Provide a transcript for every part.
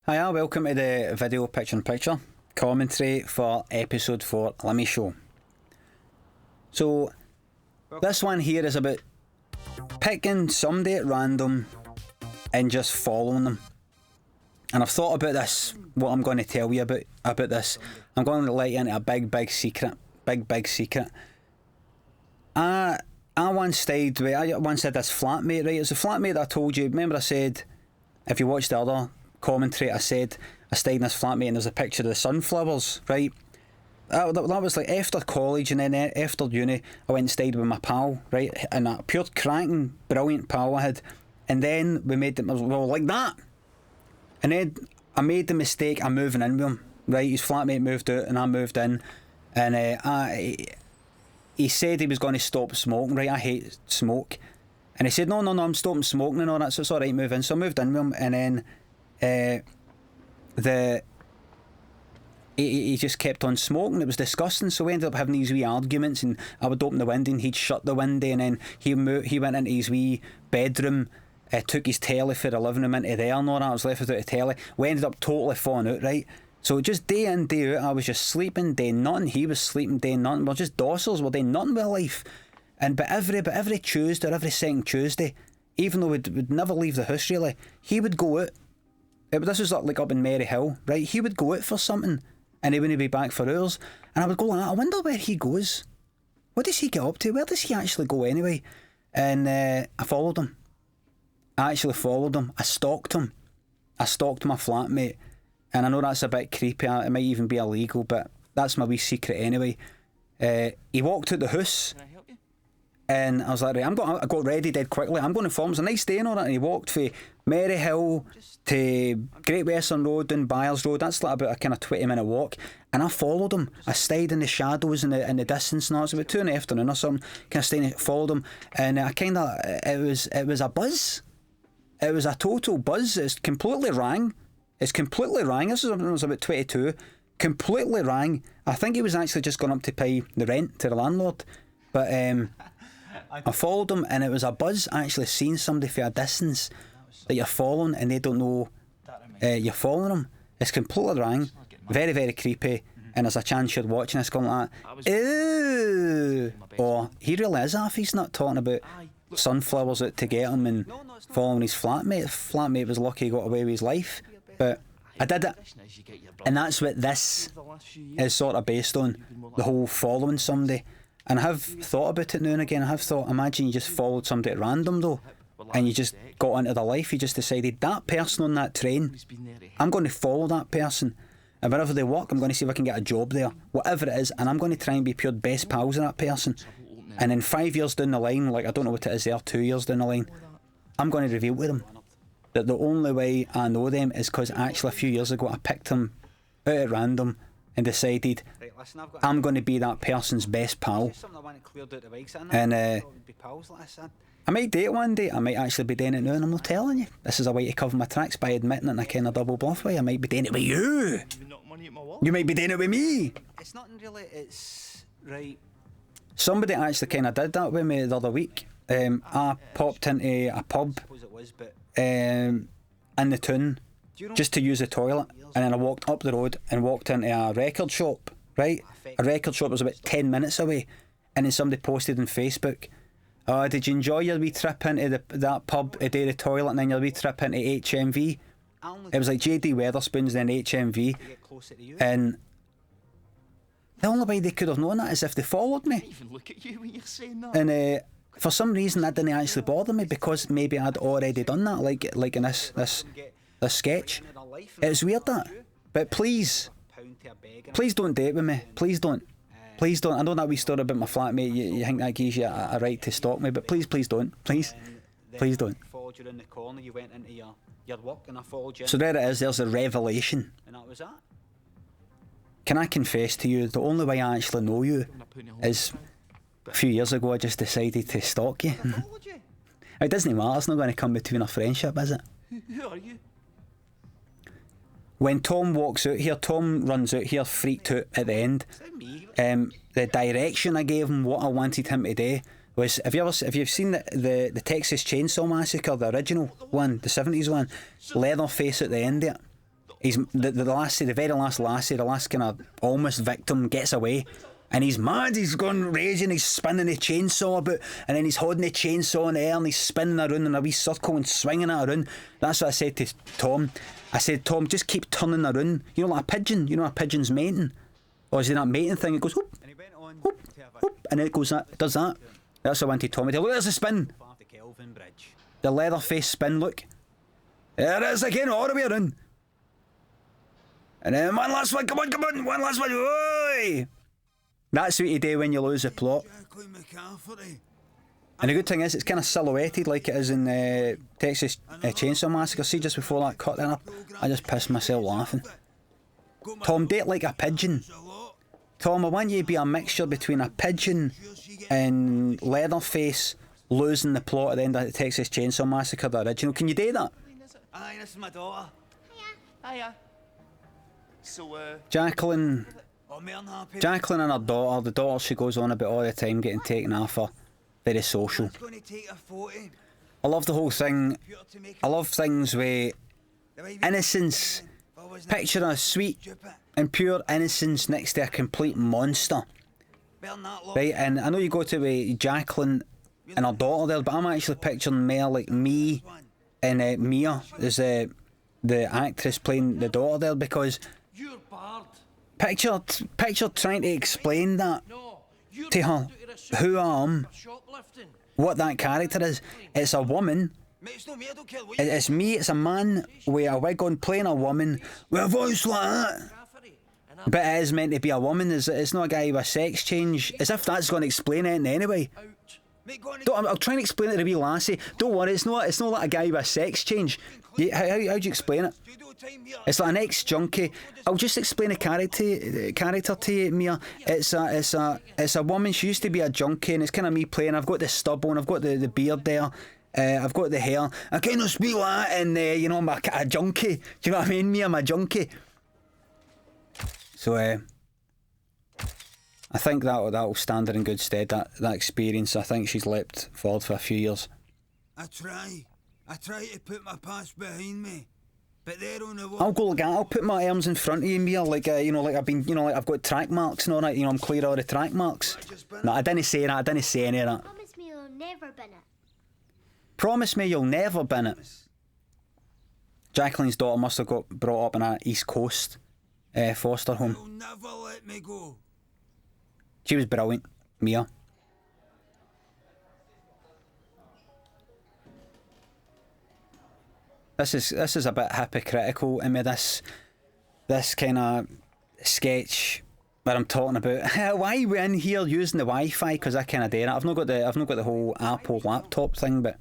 Hiya, welcome to the video picture-in-picture commentary for episode 4 Limmy Show. So, this one here is about picking somebody at random and just following them. And I've thought about this, what I'm going to tell you about this. I'm going to let you into a big secret. Big secret. I once stayed with, I once had this flatmate, right? It was a flatmate that I told you. Remember I said, if you watched the other commentary, I said I stayed in this flatmate and there's a picture of the sunflowers, right? That was like after college, and then after uni I went and stayed with my pal, right? And a pure cranking brilliant pal I had. And then we made them, well, like that. And then I made the mistake of moving in with him, right? His flatmate moved out and I moved in. And he said he was going to stop smoking, right? I hate smoke. And he said, no, I'm stopping smoking and all that, so it's alright, move in. So I moved in with him, and then he just kept on smoking. It was disgusting, so we ended up having these wee arguments, and I would open the window and he'd shut the window, and then he went into his wee bedroom, took his telly for the living room into there and all that. I was left without a telly. We ended up totally falling out, right? So just day in, day out, I was just sleeping, doing nothing. He was sleeping, doing nothing. We're just docils, we're doing nothing with life. But every Tuesday or every second Tuesday, even though we'd never leave the house really, he would go out. This was like up in Maryhill, right? He would go out for something and he wouldn't be back for hours. And I would go like, I wonder where he goes. What does he get up to? Where does he actually go anyway? And I followed him. I actually followed him. I stalked him. I stalked my flatmate. And I know that's a bit creepy. It might even be illegal, but that's my wee secret anyway. He walked out the house. Can I help you? And I was like, right, I got ready dead quickly. I'm going to form. It was a nice day and all that. And he walked from Maryhill to Great Western Road and Byers Road. That's like about a kind of 20-minute walk. And I followed him. I stayed in the shadows in the distance. And it was about 2 in the afternoon or something. Kind of stayed and followed him. And I kind of, it was a buzz. It was a total buzz. It's completely rang. This was about 22. Completely rang. I think he was actually just going up to pay the rent to the landlord. But I followed him, and it was a buzz actually seeing somebody for a distance that you're following and they don't know you're following them. It's completely rang. Very creepy. And there's a chance you're watching this going like that. Ew! Or he really is off. He's not talking about sunflowers out to get him and following his flatmate. Flatmate was lucky he got away with his life. But I did it. And that's what this is sort of based on. The whole following somebody. And I have thought about it now and again. I have thought, imagine you just followed somebody at random though, and you just got into their life. You just decided, that person on that train, I'm going to follow that person, and wherever they work, I'm going to see if I can get a job there, whatever it is, and I'm going to try and be pure best pals with that person. And then 5 years down the line, like I don't know what it is there, 2 years down the line, I'm going to reveal to them that the only way I know them is because actually a few years ago I picked them out at random and decided I'm going to be that person's best pal. And I might date one day. I might actually be doing it now, and I'm not telling you. This is a way to cover my tracks by admitting it in a kind of double bluff way. I might be doing it with you. You might be doing it with me. It's not really, it's right. Somebody actually kind of did that with me the other week. I popped into a pub in the town just to use the toilet, and then I walked up the road and walked into a record shop, right? A record shop was about 10 minutes away, and then somebody posted on Facebook, oh, did you enjoy your wee trip into that pub to do the toilet and then your wee trip into HMV? It was like JD Weatherspoons and then HMV, and the only way they could have known that is if they followed me. Even look at you when you're saying that. And for some reason that didn't actually bother me, because maybe I'd already done that, like in this sketch. It's weird that. But please don't date with me. Please don't. I know that wee story about my flatmate, you think that gives you a right to stalk me, but please don't. Please don't. So there it is, there's a revelation. And that was that. Can I confess to you, the only way I actually know you is a few years ago I just decided to stalk you. It doesn't matter, it's not going to come between our friendship, is it? Who are you? When Tom walks out here, Tom runs out here freaked out at the end. The direction I gave him, what I wanted him to do was, if you've seen the Texas Chainsaw Massacre, the original one, the 70s one, Leatherface at the end of it, he's the lassie, the very last lassie, the last kind of almost victim gets away. And he's mad, he's gone raging, he's spinning the chainsaw about, and then he's holding the chainsaw in the air and he's spinning around in a wee circle and swinging it around. That's what I said to Tom. I said, Tom, just keep turning around. You know, like a pigeon. You know, a pigeon's mating. Or is it that mating thing? It goes, whoop, And he went on whoop, whoop, and then it goes that, does that. That's what I wanted Tommy to look, there's the spin. the Kelvin Bridge. The Leatherface spin, look. There it is again, all the way around. And then one last one, come on, one last one, oi! That's what you do when you lose a plot. And the good thing is, it's kind of silhouetted like it is in Texas Chainsaw Massacre. See, just before that cut there, I just pissed myself laughing. Tom, date like a pigeon. Tom, I want you to be a mixture between a pigeon and Leatherface losing the plot at the end of the Texas Chainsaw Massacre, the original. Can you do that? Aye, this is my daughter. Hiya. So, Jacqueline I'm happy. Jacqueline and her daughter, the daughter she goes on about all the time getting taken off her. Very social. Going to take a photo. I love the whole thing. I love things with innocence. Picture a sweet and pure innocence next to a complete monster. Right, and I know you go to Jacqueline and her daughter there, but I'm actually picturing more like me and Mia as the actress playing the daughter there, because You're barred. picture trying to explain that No, you're to her, who I am, shoplifting. what that character is. It's a woman. Mate, it's not me, I don't care what It's me. It's a man with a wig on playing a woman with a voice like that. and But it is meant to be a woman. It's not a guy with a sex change. As if that's going to explain it anyway. out. Mate, go on. I'll try and explain it to the wee lassie. Don't worry, it's not like a guy with a sex change. How do you explain it? Studio time here. It's like an ex-junkie. I'll just explain the character to you, Mia. It's a woman. She used to be a junkie, and it's kind of me playing. I've got the stubble, and I've got the beard there. I've got the hair. I kind of speak like that, and you know, I'm a junkie. Do you know what I mean? Me, I'm a junkie. So I think that'll stand her in good stead. That experience. I think she's leapt forward for a few years. I try to put my past behind me, but they're on the I'll go like that. I'll put my arms in front of you, Mia, like you know, like I've been, you know, like I've got track marks and all that. You know, I'm clear of all the track marks. No, I didn't say that. I didn't say any of that. Promise me you'll never bin it. Promise me you'll never bin it. Jacqueline's daughter must have got brought up in a East Coast foster home. You'll never let me go. She was brilliant, Mia. This is a bit hypocritical in me. This kind of sketch where I'm talking about why are we in here using the Wi-Fi, because I kind of do that. I've not got the whole Apple laptop thing, but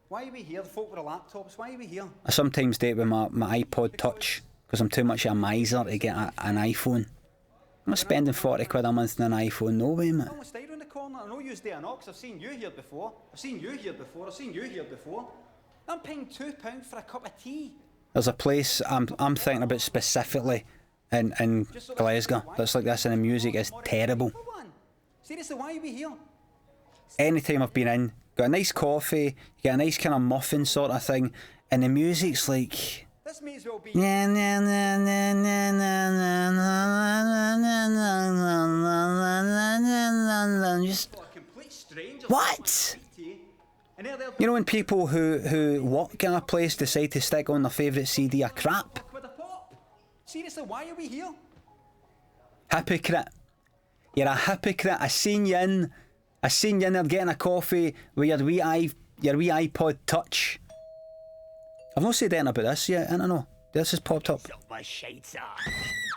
why are we here, the folk with the laptops? Why are we here? I sometimes do it with my iPod Touch because I'm too much of a miser to get an iPhone. I'm not spending 40 quid a month on an iPhone, no way, mate. Don't stay around the corner. I know you're there not, because I've seen you here before. I've seen you here before. I'm paying £2 for a cup of tea. There's a place I'm thinking about specifically in Glasgow that's like this, and the music is terrible. Come on. Seriously, why are we here? Anytime I've been in, got a nice coffee, you get a nice kind of muffin sort of thing, and the music's like... This may as well be... Just, a complete stranger. what? And they're You know when people who work at a place decide to stick on their favourite CD of crap? with a pop. Seriously, why are we here? Hypocrite. You're a hypocrite. I seen you in there getting a coffee with your wee iPod Touch. I've not said anything about this yet, I don't know. This has popped up.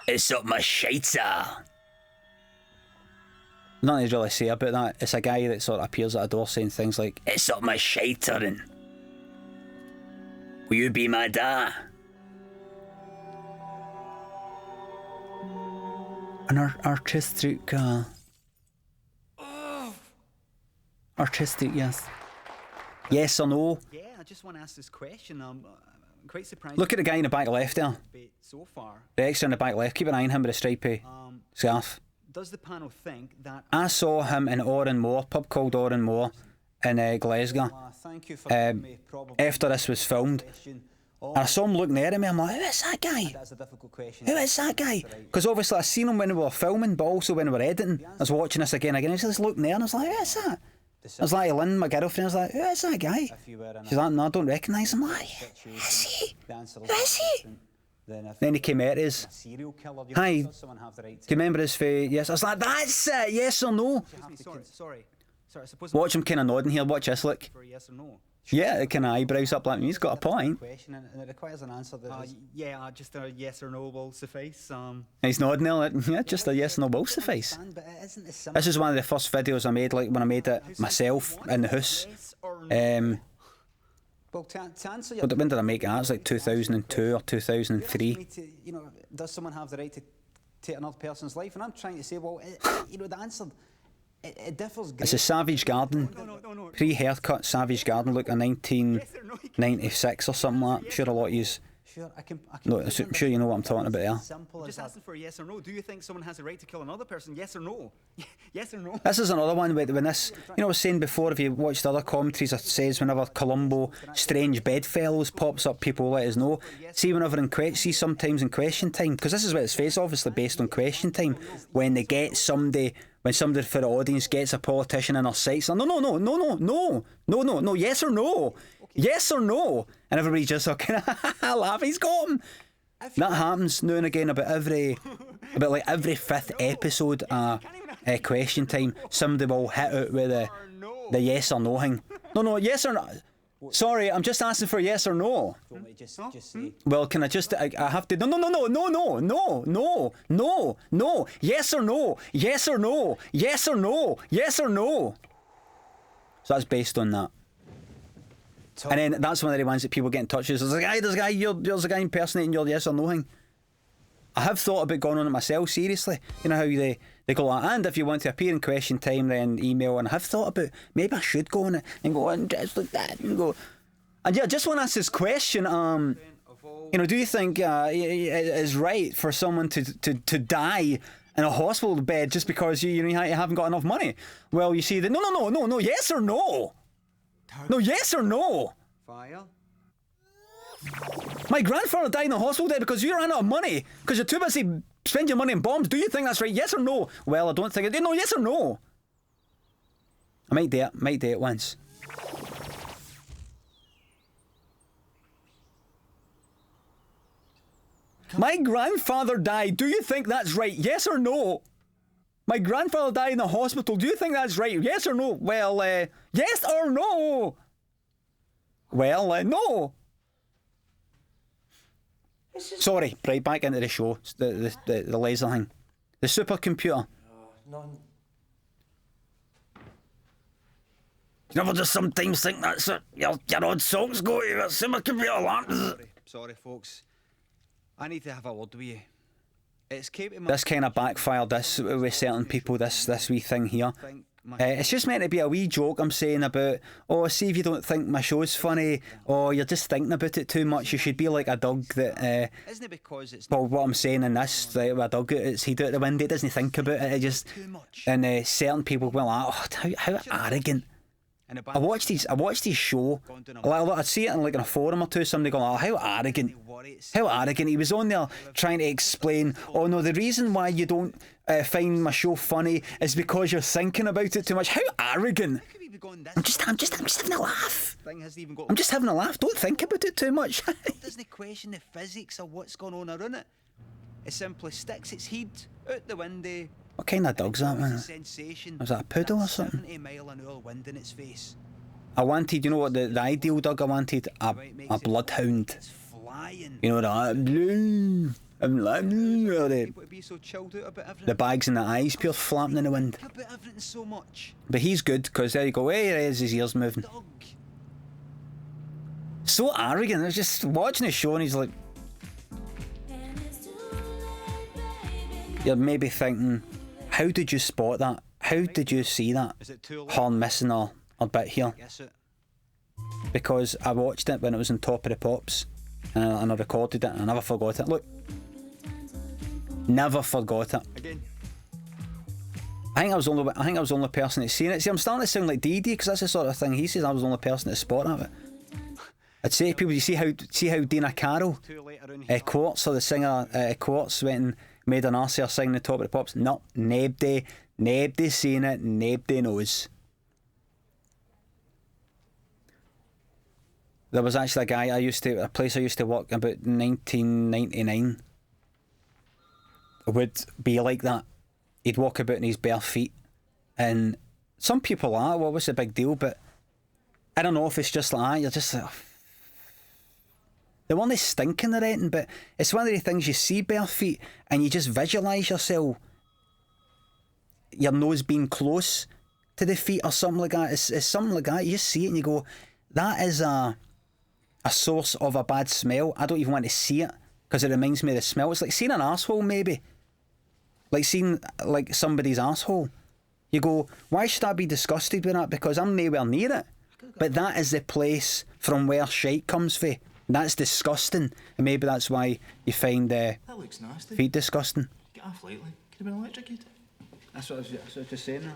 It's up my scheitzer. Nothing to really say about that. It's a guy that sort of appears at a door saying things like, "It's up my scheitzer, and will you be my da?" An artistic, artistic, yes. Yes or no? Yeah, I just want to ask this question. I'm quite surprised. Look at the guy in the back left there. So far, The extra in the back left. Keep an eye on him with a stripy scarf. does the panel think that... I saw him in Oran Moor, pub called Oran Moor, in Glasgow. Thank you for giving me probably After this was filmed. question And I saw him looking there at me, I'm like, who is that guy? That's a difficult question. Who is that guy? Because obviously I seen him when we were filming, but also when we were editing. I was watching this again. He's just looking there and I was like, who is that? I was like, Lynn, my girlfriend, I was like, who is that guy? She's like, no, I don't recognise him. I'm like, who is he? Who is he? Then he came out as, hi, do you remember his face? Yes. I was like, that's it, yes or no? Sorry, I suppose. Watch him kind of nodding here, watch this, look. For yes or no. Yeah, it kind of eyebrows up like me, he's got a point. Question and it requires an answer that is... just a yes or no will suffice. He's nodding there, like, yeah, just a yes or no will suffice. But it isn't as simple. This is one of the first videos I made, like when I made it myself in the house. Yes or no. Well, to answer your... when did I make it? It was like 2002 or 2003. Does someone have the right to take another person's life? And I'm trying to say, well, the answer, it differs. It's a Savage Garden, pre-haircut Savage Garden look of 1996 or something like that. Sure a lot of yous... Sure, I can No, I'm sure you know what I'm talking about there. I'm just asking for a yes or no. Do you think someone has the right to kill another person? Yes or no? Yes or no? This is another one when this, I was saying before, if you watched other commentaries, it says whenever Columbo Strange Bedfellows pops up, people let us know. See whenever see sometimes in Question Time, because this is what it's face obviously based on Question Time, when they get somebody, when somebody for the audience gets a politician in their sights, no, yes or no. Yes or no? And everybody just kind of laugh, he's got him. That happens now and again about every fifth episode of Question Time. Somebody will hit out with the yes or no thing. No, yes or no. Sorry, I'm just asking for a yes or no. Just say. Well, can I just, I have to, no, yes or no, yes or no, yes or no, yes or no. So that's based on that. And then that's one of the ones that people get in touch with. There's a guy impersonating your yes or no thing. I have thought about going on it myself, seriously. You know how they go like, and if you want to appear in Question Time, then email. And I have thought about, maybe I should go on it and go and dress like that and go. And yeah, I just want to ask this question. Do you think it is right for someone to die in a hospital bed just because you haven't got enough money? Well, you see that no, yes or no. No, yes or no? Fire. My grandfather died in a hospital bed because you ran out of money because you're too busy spending your money on bombs. Do you think that's right? Yes or no? Well, I don't think it. No, yes or no? I might do it once. My grandfather died. Do you think that's right? Yes or no? My grandfather died in the hospital. Do you think that's right? Yes or no? Well, yes or no? Well, no. Sorry, right back into the show. The laser thing. The supercomputer. You never just sometimes think that's it. Your odd socks go to your supercomputer lamp. Sorry, folks. I need to have a word with you. It's keeping this kind of backfired this with certain people, this wee thing here. It's just meant to be a wee joke I'm saying about, see if you don't think my show's funny, or you're just thinking about it too much, you should be like a dog that... Isn't it because it's... Well, what I'm saying in this, like, a dog, it's he'd out the window, doesn't think about it, it just... And certain people go like, how arrogant. I watched his show. I'd see it in a forum or two. Somebody going, how arrogant! How arrogant! He was on there trying to explain. Oh no, the reason why you don't find my show funny is because you're thinking about it too much. How arrogant! I'm just having a laugh. I'm just having a laugh. Don't think about it too much. It doesn't question the physics of what's going on around it. It simply sticks its head out the window. What kind of dog's that, man? Was that a poodle or something? 70 mile an hour wind in its face. I wanted, you know what, the ideal dog I wanted? A bloodhound. It's flying. You know that? The bags in the eyes pure flapping in the wind. So much. But he's good, because there you go, hey, there's his ears moving. Dog. So arrogant. I was just watching his show and he's like... You're maybe thinking, how did you spot that? How did you see that horn missing or bit here? Because I watched it when it was on Top of the Pops and I recorded it and I never forgot it. Look. Never forgot it. Again. I think I was the only person that's seen it. See, I'm starting to sound like DD because that's the sort of thing he says. I was the only person that spotted it. I'd say to people, you see how Dina Carroll, Too late around here. Quartz, or the singer Quartz, went and made an arse of her singing the top of the pops. No, nobody seen it, nobody knows. There was actually a guy a place I used to work about 1999 would be like that. He'd walk about in his bare feet, and some people are, well, what's the big deal? But I don't know if it's just like that. You're just like, they weren't stinking or anything, but it's one of the things you see bare feet and you just visualise yourself, your nose being close to the feet or something like that. It's something like that. You just see it and you go, that is a source of a bad smell. I don't even want to see it because it reminds me of the smell. It's like seeing an arsehole, maybe. Like seeing like somebody's arsehole. You go, why should I be disgusted with that? Because I'm nowhere near it. But that is the place from where shite comes from. That's disgusting. And maybe that's why you find That looks nasty. feet disgusting. Get off lightly. Could have been electrocuted. That's what I was just saying there.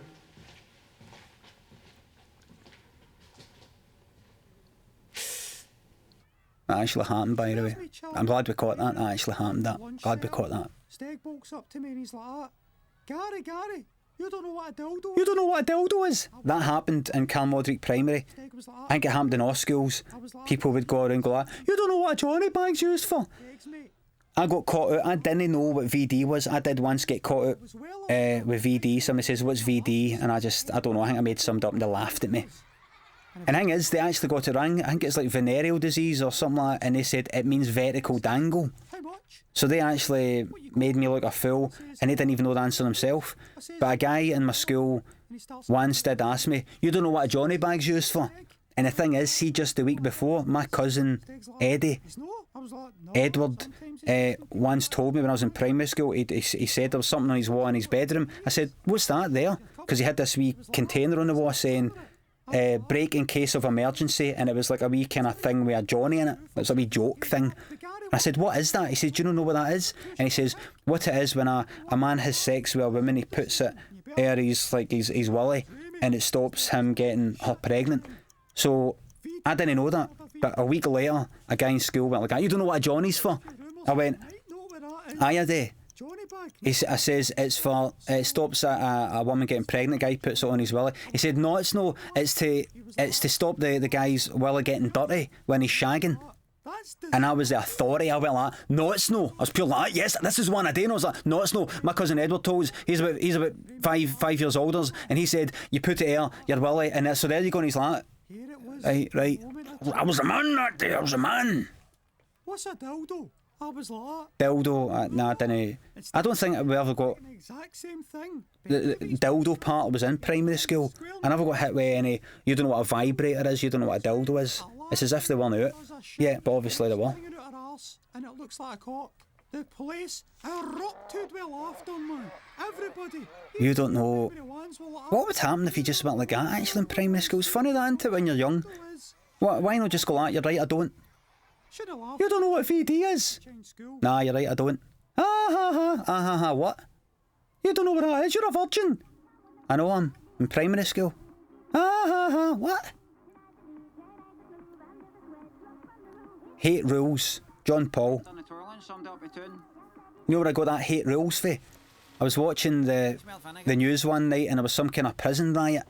That actually happened, by the way. I'm glad we caught that. That actually happened. Glad we caught that. Steg walks up to me and he's like that. Gary, you don't know what a dildo is. You don't know what a dildo is? That happened in Carmodrick Primary. Steg was like I that. think it happened in all schools. People would go around and go like, you don't know what a Johnny bag's used for? Stegs, mate. I got caught out. I didn't know what VD was. I did once get caught out with VD. Somebody says, what's VD? And I don't know. I think I made something up and they laughed at me. And the thing is, they actually got it wrong. I think it's like venereal disease or something like that. And they said it means vertical dangle. How much? So they actually made me look a fool, and they didn't even know the answer themselves. But a guy in my school And he starts once did ask me, you don't know what a Johnny bag's used for? And the thing is, see, just the week before, my cousin Eddie, He's no. I was like, no. Edward, Sometimes it's- once told me when I was in primary school, he said there was something on his wall in his bedroom. I said, what's that there? Because he had this wee container on the wall saying, break in case of emergency, and it was like a wee kind of thing with a Johnny in it. It was a wee joke thing. I said, what is that? He said, do you not know what that is? And he says, what it is when a man has sex with a woman, he puts it air his willy, and it stops him getting her pregnant. So I didn't know that. But a week later, a guy in school went like, you don't know what a Johnny's for? I went, Might know what that is. I do. Johnny bag. I says it's for, it stops a woman getting pregnant. Guy puts it on his willy. He said, no, it's no, it's to stop the guy's willy getting dirty when he's shagging. That's the. And I was the authority. I went like, no, it's no. I was pure like, yes, this is one I do. And I was like, no, it's no. My cousin Edward told us, he's about five years older, and he said, you put it air your willy, and so there you go. And he's like, Here it was. right. I was a man that day. I was a man. What's a dildo? I was like Dildo, nah, I didn't. I don't think we ever got the exact same thing. the dildo part. Was in primary school. I never got hit with any. You don't know what a vibrator is. You don't know what a dildo is. It's as if they weren't out. Yeah, but obviously they were. Hanging out her arse, and it looks like a cock. The police erupted with laughter, man. Everybody. You don't know. Everybody wants with laughter. What would happen if you just went like that actually in primary school? It's funny that, isn't it, when you're young? Dildo is- Why not just go like, you're right, I don't. Should have laughed. You don't know what VD is. Change school. Nah, you're right, I don't. What? You don't know what that is, you're a virgin. I know I'm in primary school. What? Hate rules. John Paul. Down the toilet and summed up my tune. You know where I got that hate rules for? I was watching the news one night and there was some kind of prison riot.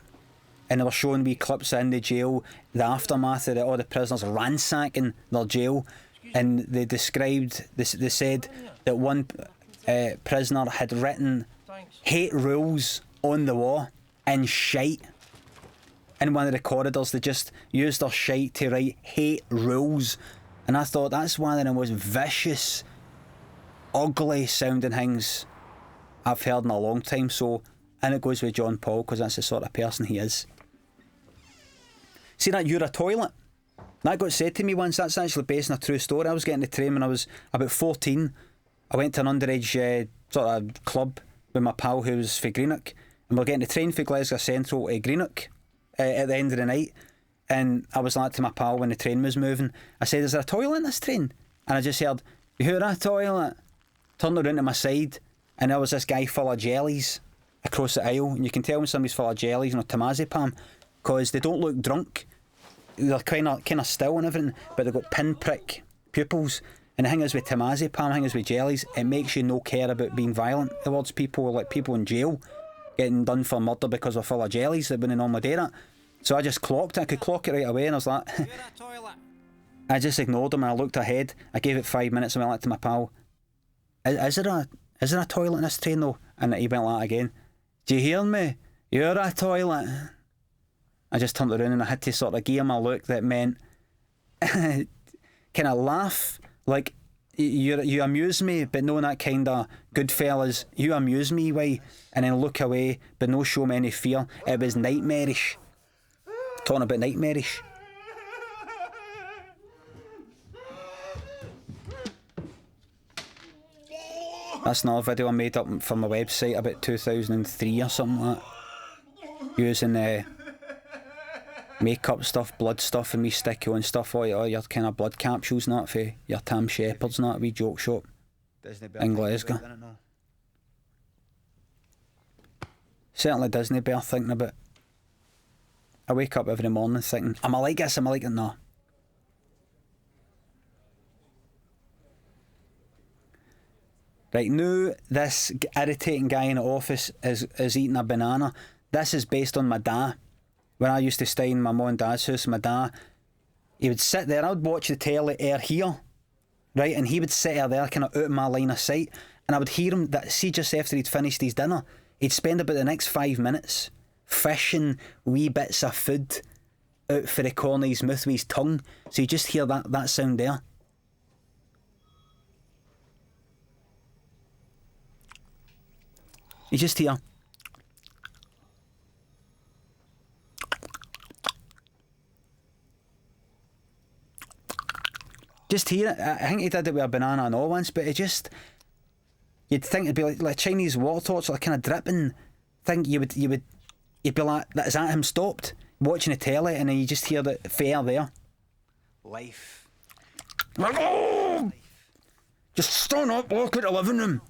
And they were showing wee clips in the jail, the aftermath of all the prisoners ransacking their jail. And they described, they said that one prisoner had written hate rules on the wall in shite. In one of the corridors, they just used their shite to write hate rules. And I thought that's one of the most vicious, ugly sounding things I've heard in a long time. So, and it goes with John Paul because that's the sort of person he is. See that you're a toilet? That got said to me once. That's actually based on a true story. I was getting the train when I was about 14. I went to an underage sort of club with my pal who was for Greenock, and we were getting the train for Glasgow Central to Greenock at the end of the night. And I was like to my pal when the train was moving, I said, is there a toilet in this train? And I just heard, you're a toilet. Turned around to my side, and there was this guy full of jellies across the aisle. And you can tell when somebody's full of jellies, you know, tomazepam, because they don't look drunk. they're kind of still and everything, but they've got pinprick pupils. And the thing is with temazepam, the thing is with jellies, it makes you no care about being violent towards people, like people in jail getting done for murder because they're full of jellies that wouldn't normally do that. So I just clocked it. I could clock it right away, and I was like, I just ignored him and I looked ahead. I gave it 5 minutes and went like to my pal, is there a toilet in this train though? And he went like again, do you hear me? You're a toilet. I just turned around and I had to sort of give him a look that meant kind of laugh, like you amuse me, but no that kind of Goodfellas, you amuse me way, and then look away, but no show me any fear. It was nightmarish. Talking about nightmarish. That's another video I made up for my website about 2003 or something like that. Using makeup stuff, blood stuff, and me sticky on stuff, all your kind of blood capsules and that for your Tam Shepherds and that wee joke shop in Glasgow. Certainly Disney bear thinking about. I wake up every morning thinking, am I like this, am I like it? No. Right, now this irritating guy in the office is eating a banana. This is based on my dad. When I used to stay in my mum and dad's house, my dad, he would sit there, I would watch the telly here, right, and he would sit there kind of out of my line of sight, and I would hear him, see just after he'd finished his dinner, he'd spend about the next 5 minutes fishing wee bits of food out for the corner of his mouth with his tongue, so you just hear that sound there. You just hear. Just hear it. I think he did it with a banana and all once, but it just, you'd think it'd be like Chinese water torch, like kind of dripping thing. You'd be like, is that him stopped watching the telly, and then you just hear the fair there. Life. Life. Just stand up, walk out the living room.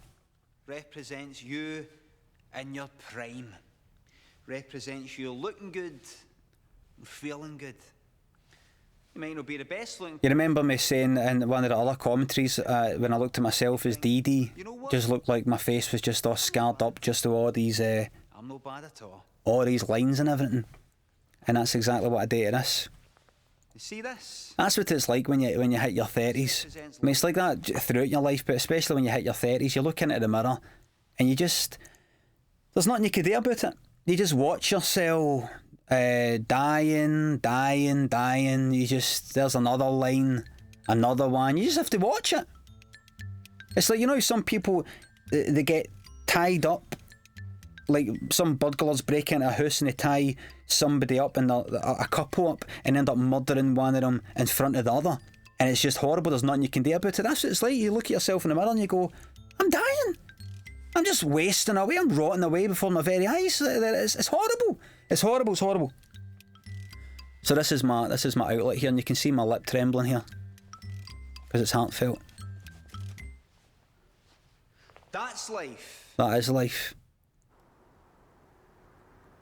Represents you in your prime. Represents you looking good and feeling good. You might not be the best looking. You remember me saying in one of the other commentaries when I looked at myself as DD, just looked like my face was just all scarred up just with all these I'm no bad at all these lines and everything. And that's exactly what I do to this. You see this? That's what it's like when you hit your 30s. I mean, it's like that throughout your life, but especially when you hit your 30s, you look into the mirror and you just, there's nothing you can do about it. You just watch yourself dying. You just, there's another line, another one. You just have to watch it. It's like, you know, some people, they get tied up, like some burglars break into a house and they tie somebody up, and a couple up, and end up murdering one of them in front of the other, and it's just horrible. There's nothing you can do about it. That's what it's like. You look at yourself in the mirror and you go, I'm dying. I'm just wasting away. I'm rotting away before my very eyes. It's horrible. It's horrible. So this is my outlet here, and you can see my lip trembling here because it's heartfelt. That's life. That is life.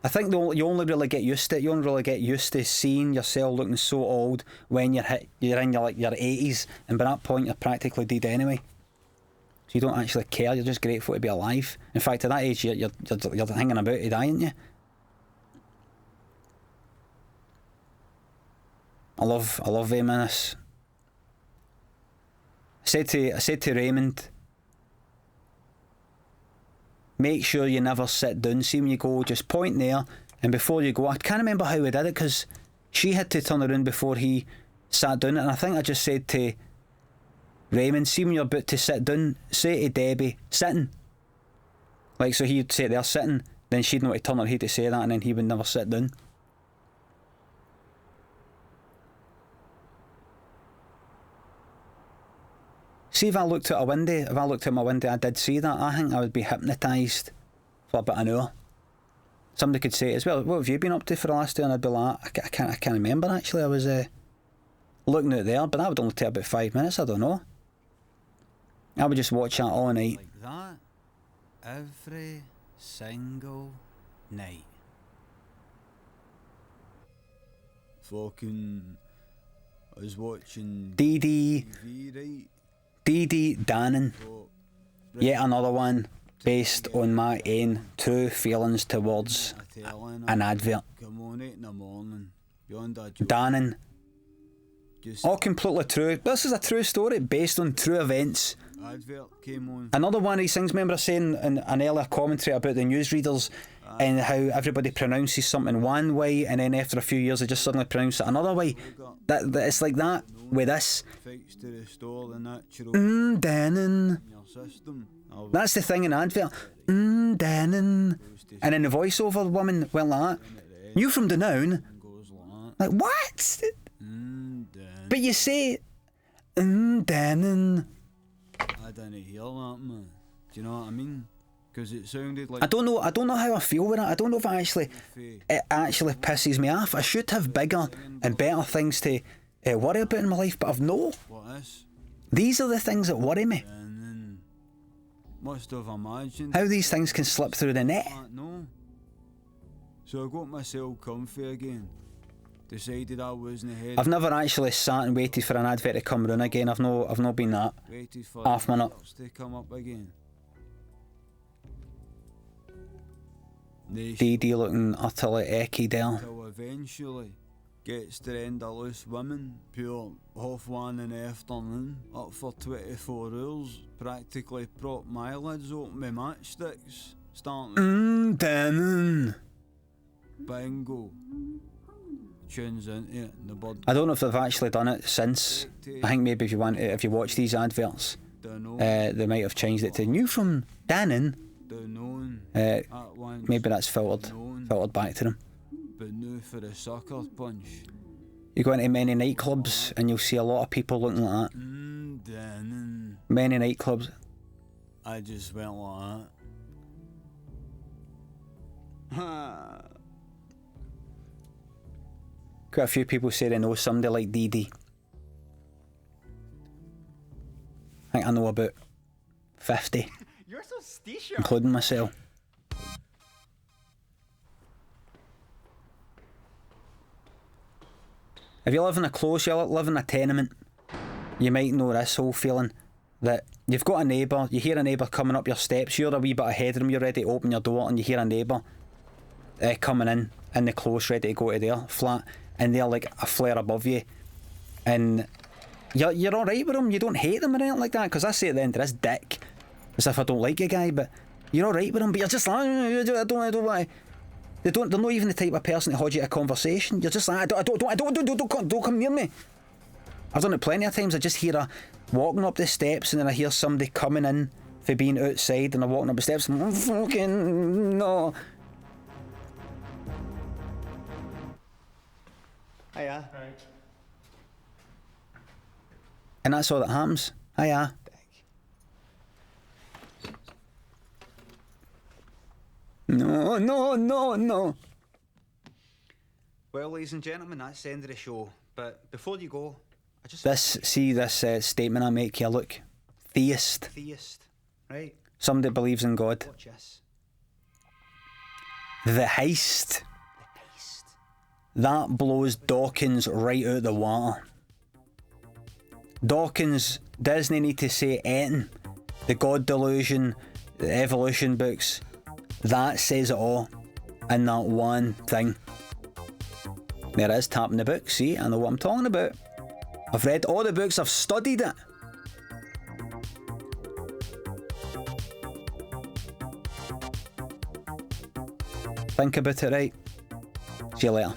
I think you only really get used to it. You only really get used to seeing yourself looking so old when you're in your 80s, and by that point you're practically dead anyway. So you don't actually care. You're just grateful to be alive. In fact, at that age, you're hanging about to die, aren't you? I love him in this. I said to Raymond, make sure you never sit down. See, when you go, just point there, and before you go, I can't remember how we did it because she had to turn around before he sat down, and I think I just said to Raymond, see when you're about to sit down, say to Debbie, sitting. Like, so he'd say they're sitting, then she'd know to turn her head to say that, and then he would never sit down. See, if I looked out my window, I did see that, I think I would be hypnotised for about an hour. Somebody could say as well, what have you been up to for the last day? And I'd be like, I can't remember actually. I was looking out there, but that would only take about 5 minutes, I don't know. I would just watch that all night. Like that, every single night. I was watching D.D. TV, right? D.D. Dannon. So, Yet another one based on my own true feelings towards I tell her, an advert. come on 8 in the morning, beyond a joke. Dannon. Just All completely true. This is a true story based on true events. advert came on. Another one of these things, remember saying in an earlier commentary about the newsreaders and how everybody pronounces something one way and then after a few years they just suddenly pronounce it another way. That it's like that with this. Fix to restore the natural Dannon. in your system. That's the thing in advert. Dannon. And then the voiceover woman went like that. You from the noun? Goes like Like, what? that. But you say, Dannon. I didn't hear that, man. Do you know what I mean? Because it sounded like I don't know how I feel with it. I don't know if it actually pisses me off. I should have bigger and better things to worry about in my life, but I've no. what is. These are the things that worry me. And then must have imagined. How these things can slip through the net. No. So I got myself comfy again. Decided I wasn't ahead. I've never actually sat and waited for an advert to come round again. I've not been that. Waited for half minute. adverts to come up again. DD looking utterly ecky there. Till eventually gets to the end of loose women, pure half one in the afternoon, up for 24 hours, practically prop my lids open with matchsticks, starting Dannon. bingo. Tunes into it and the bird I don't know if they've actually done it since. I think maybe if you watch these adverts, don't know, they might have changed it to new from Dannon. don't know, Uh, at once, maybe that's filtered back to them. but no for the sucker punch. You go into many nightclubs and you'll see a lot of people looking like that. Then Many nightclubs. I just went like that. Quite a few people say they know somebody like DD. I think I know about 50, You're so stisha. including myself. If you live in a close, you live in a tenement, you might know this whole feeling that you've got a neighbour, you hear a neighbour coming up your steps, you're a wee bit ahead of them, you're ready to open your door and you hear a neighbour coming in the close, ready to go to their flat, and they're like a flare above you, and you're alright with them, you don't hate them or anything like that, because I say at the end of this dick, as if I don't like a guy, but you're alright with them, but you're just like, I don't want to. They're not even the type of person to hold you a conversation. You're just like, don't come near me. I've done it plenty of times. I just hear her walking up the steps and then I hear somebody coming in for being outside and they're walking up the steps and fucking no. Hiya. Right. And that's all that happens. Hiya. No. Well, ladies and gentlemen, that's the end of the show. But before you go, I just... This statement I make here, look. Theist. Right? Somebody believes in God. Watch this. The heist. That blows Dawkins right out the water. Dawkins doesn't need to say anything. The God Delusion, the evolution books, that says it all in that one thing. There is tapping the book, see, I know what I'm talking about. I've read all the books, I've studied it. Think about it, right? See you later.